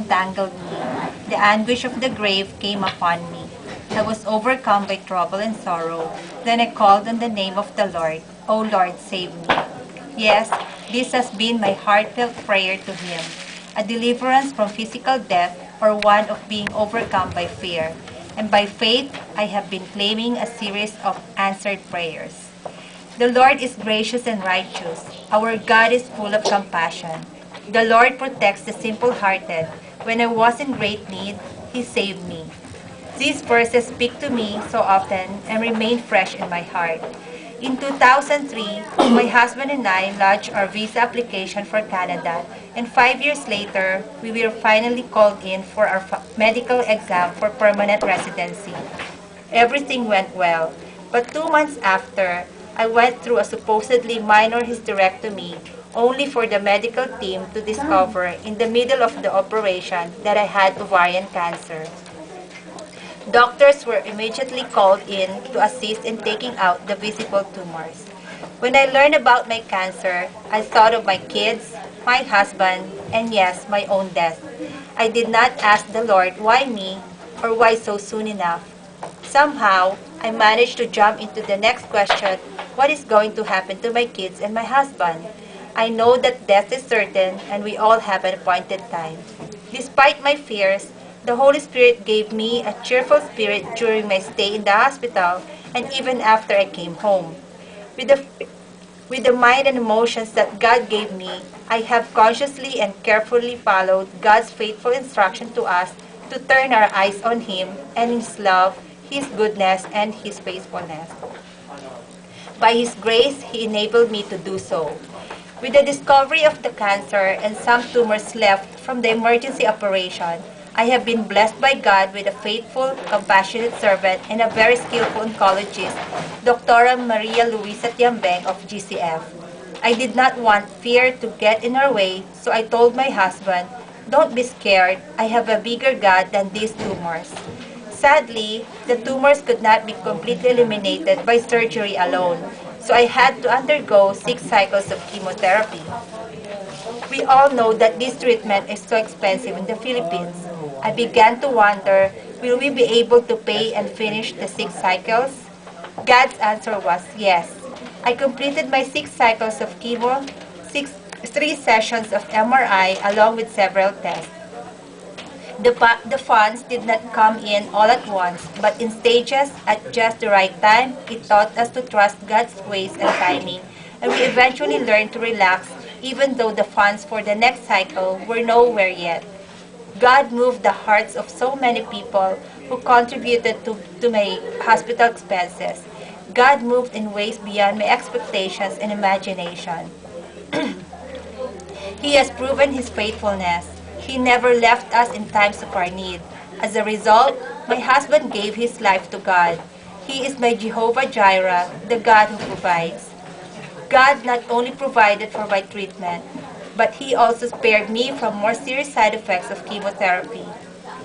entangled me. The anguish of the grave came upon me. I was overcome by trouble and sorrow. Then I called on the name of the Lord. O Lord, save me. Yes, this has been my heartfelt prayer to Him, a deliverance from physical death or one of being overcome by fear. And by faith, I have been claiming a series of answered prayers. The Lord is gracious and righteous. Our God is full of compassion. The Lord protects the simple-hearted. When I was in great need, He saved me. These verses speak to me so often and remain fresh in my heart. In 2003, my husband and I lodged our visa application for Canada, and 5 years later, we were finally called in for our medical exam for permanent residency. Everything went well, but 2 months after, I went through a supposedly minor hysterectomy only for the medical team to discover in the middle of the operation that I had ovarian cancer. Doctors were immediately called in to assist in taking out the visible tumors. When I learned about my cancer, I thought of my kids, my husband, and yes, my own death. I did not ask the Lord why me or why so soon enough. Somehow, I managed to jump into the next question, what is going to happen to my kids and my husband? I know that death is certain and we all have an appointed time. Despite my fears, the Holy Spirit gave me a cheerful spirit during my stay in the hospital and even after I came home. With the, with the mind and emotions that God gave me, I have consciously and carefully followed God's faithful instruction to us to turn our eyes on Him and His love, His goodness, and His faithfulness. By His grace, He enabled me to do so. With the discovery of the cancer and some tumors left from the emergency operation, I have been blessed by God with a faithful, compassionate servant and a very skillful oncologist, Dr. Maria Luisa Tiambeng of GCF. I did not want fear to get in our way, so I told my husband, "Don't be scared, I have a bigger God than these tumors." Sadly, the tumors could not be completely eliminated by surgery alone, so I had to undergo 6 cycles of chemotherapy. We all know that this treatment is so expensive in the Philippines. I began to wonder, will we be able to pay and finish the 6 cycles? God's answer was yes. I completed my 6 cycles of chemo, 3 sessions of MRI, along with several tests. The funds did not come in all at once, but in stages at just the right time. It taught us to trust God's ways and timing, and we eventually learned to relax even though the funds for the next cycle were nowhere yet. God moved the hearts of so many people who contributed to my hospital expenses. God moved in ways beyond my expectations and imagination. He has proven His faithfulness. He never left us in times of our need. As a result, my husband gave his life to God. He is my Jehovah Jireh, the God who provides. God not only provided for my treatment, but He also spared me from more serious side effects of chemotherapy.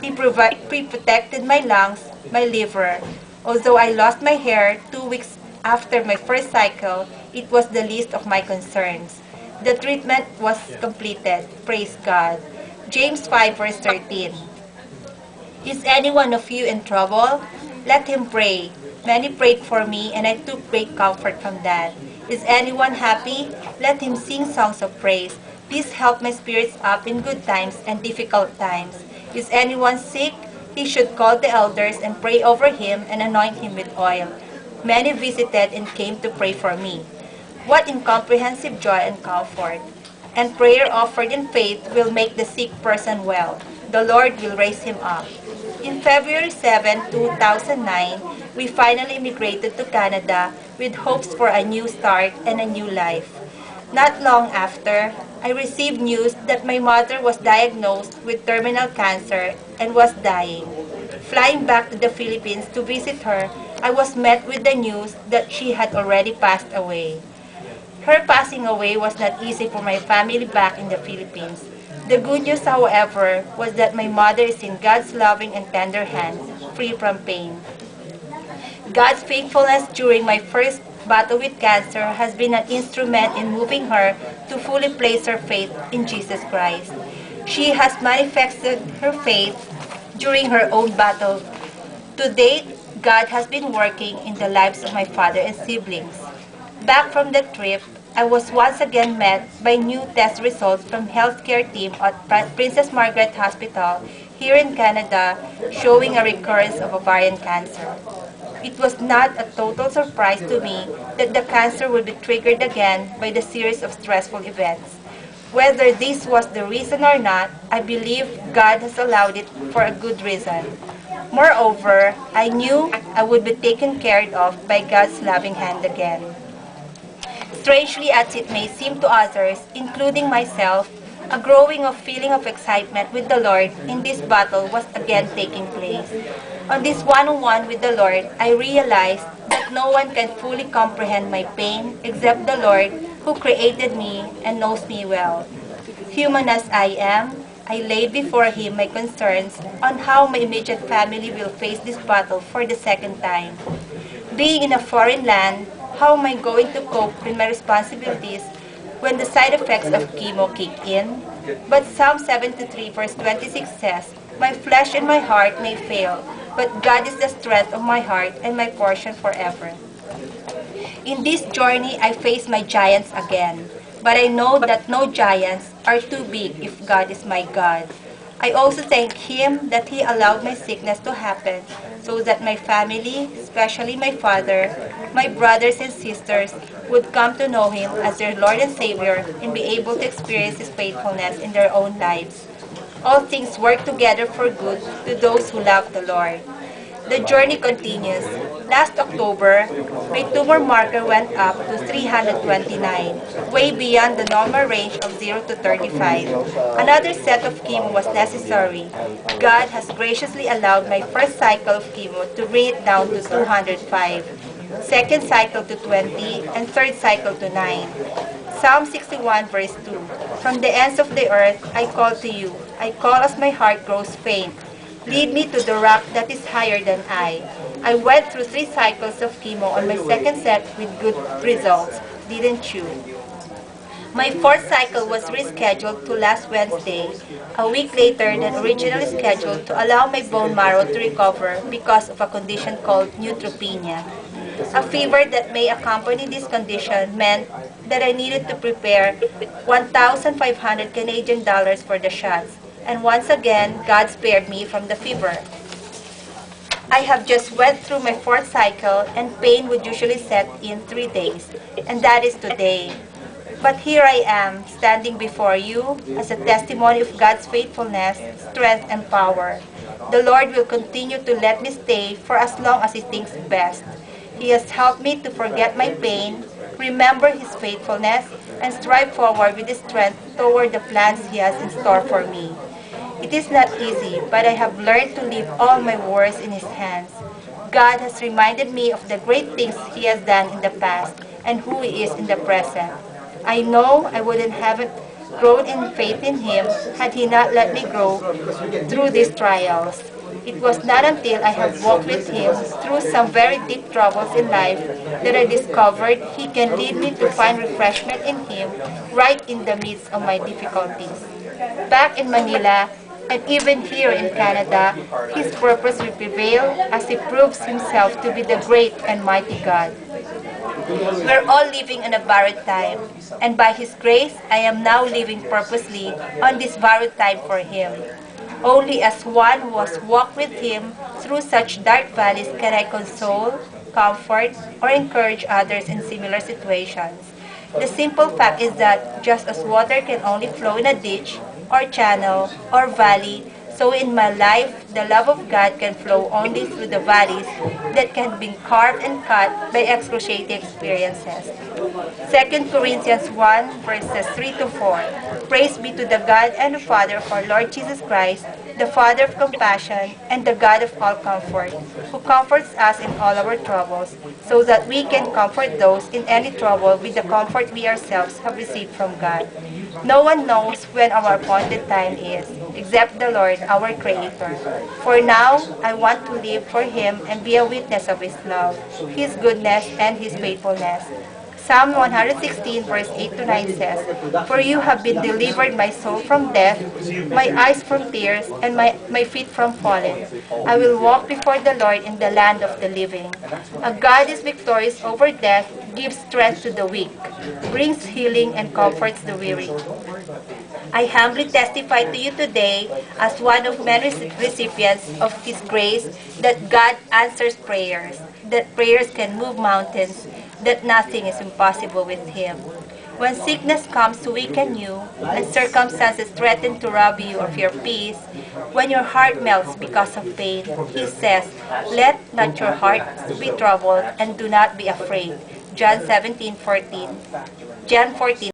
He protected my lungs, my liver. Although I lost my hair 2 weeks after my first cycle, it was the least of my concerns. The treatment was completed. Praise God. James 5 verse 13. Is any one of you in trouble? Let him pray. Many prayed for me, and I took great comfort from that. Is anyone happy? Let him sing songs of praise. Please help my spirits up in good times and difficult times. Is anyone sick? He should call the elders and pray over him and anoint him with oil. Many visited and came to pray for me. What incomprehensive joy and comfort! And prayer offered in faith will make the sick person well. The Lord will raise him up. In February 7, 2009, we finally immigrated to Canada with hopes for a new start and a new life. Not long after, I received news that my mother was diagnosed with terminal cancer and was dying. Flying back to the Philippines to visit her, I was met with the news that she had already passed away. Her passing away was not easy for my family back in the Philippines. The good news, however, was that my mother is in God's loving and tender hands, free from pain. God's faithfulness during my first battle with cancer has been an instrument in moving her to fully place her faith in Jesus Christ. She has manifested her faith during her own battle. To date, God has been working in the lives of my father and siblings. Back from the trip, I was once again met by new test results from healthcare team at Princess Margaret Hospital here in Canada showing a recurrence of ovarian cancer. It was not a total surprise to me that the cancer would be triggered again by the series of stressful events. Whether this was the reason or not, I believe God has allowed it for a good reason. Moreover, I knew I would be taken care of by God's loving hand again. Strangely as it may seem to others, including myself, a growing feeling of excitement with the Lord in this battle was again taking place. On this one-on-one with the Lord, I realized that no one can fully comprehend my pain except the Lord who created me and knows me well. Human as I am, I laid before Him my concerns on how my immediate family will face this battle for the second time. Being in a foreign land, how am I going to cope with my responsibilities when the side effects of chemo kick in? But Psalm 73 verse 26 says, "My flesh and my heart may fail, but God is the strength of my heart and my portion forever." In this journey, I face my giants again, but I know that no giants are too big if God is my God. I also thank Him that He allowed my sickness to happen so that my family, especially my father, my brothers and sisters, would come to know Him as their Lord and Savior and be able to experience His faithfulness in their own lives. All things work together for good to those who love the Lord. The journey continues. Last October, my tumor marker went up to 329, way beyond the normal range of 0 to 35. Another set of chemo was necessary. God has graciously allowed my first cycle of chemo to bring it down to 205, second cycle to 20, and third cycle to 9. Psalm 61 verse 2. From the ends of the earth I call to you. I call as my heart grows faint. Lead me to the rock that is higher than I. I went through 3 cycles of chemo on my second set with good results, didn't you? My fourth cycle was rescheduled to last Wednesday, a week later than originally scheduled to allow my bone marrow to recover because of a condition called neutropenia. A fever that may accompany this condition meant that I needed to prepare 1,500 Canadian dollars for the shots. And once again, God spared me from the fever. I have just went through my fourth cycle and pain would usually set in 3 days, and that is today. But here I am, standing before you as a testimony of God's faithfulness, strength, and power. The Lord will continue to let me stay for as long as He thinks best. He has helped me to forget my pain, remember His faithfulness, and strive forward with strength toward the plans He has in store for me. It is not easy, but I have learned to leave all my worries in His hands. God has reminded me of the great things He has done in the past and who He is in the present. I know I wouldn't have grown in faith in Him had He not let me grow through these trials. It was not until I have walked with Him through some very deep troubles in life that I discovered He can lead me to find refreshment in Him right in the midst of my difficulties. Back in Manila, and even here in Canada, His purpose will prevail as He proves Himself to be the great and mighty God. We're all living in a borrowed time, and by His grace, I am now living purposely on this borrowed time for Him. Only as one who has walked with Him through such dark valleys can I console, comfort, or encourage others in similar situations. The simple fact is that just as water can only flow in a ditch, or channel, or valley, so in my life, the love of God can flow only through the valleys that can be carved and cut by excruciating experiences. 2 Corinthians 1 verses 3 to 4. Praise be to the God and the Father of our Lord Jesus Christ, the Father of compassion and the God of all comfort, who comforts us in all our troubles, so that we can comfort those in any trouble with the comfort we ourselves have received from God. No one knows when our appointed time is, except the Lord, our Creator. For now, I want to live for Him and be a witness of His love, His goodness, and His faithfulness. Psalm 116, verse 8 to 9 says, "For you have been delivered my soul from death, my eyes from tears, and my feet from falling. I will walk before the Lord in the land of the living. A God is victorious over death, gives strength to the weak, brings healing and comforts the weary. I humbly testify to you today, as one of many recipients of His grace, that God answers prayers, that prayers can move mountains, that nothing is impossible with Him. When sickness comes to weaken you, and circumstances threaten to rob you of your peace, when your heart melts because of pain, He says, "Let not your heart be troubled, and do not be afraid." John 17:14. John 14.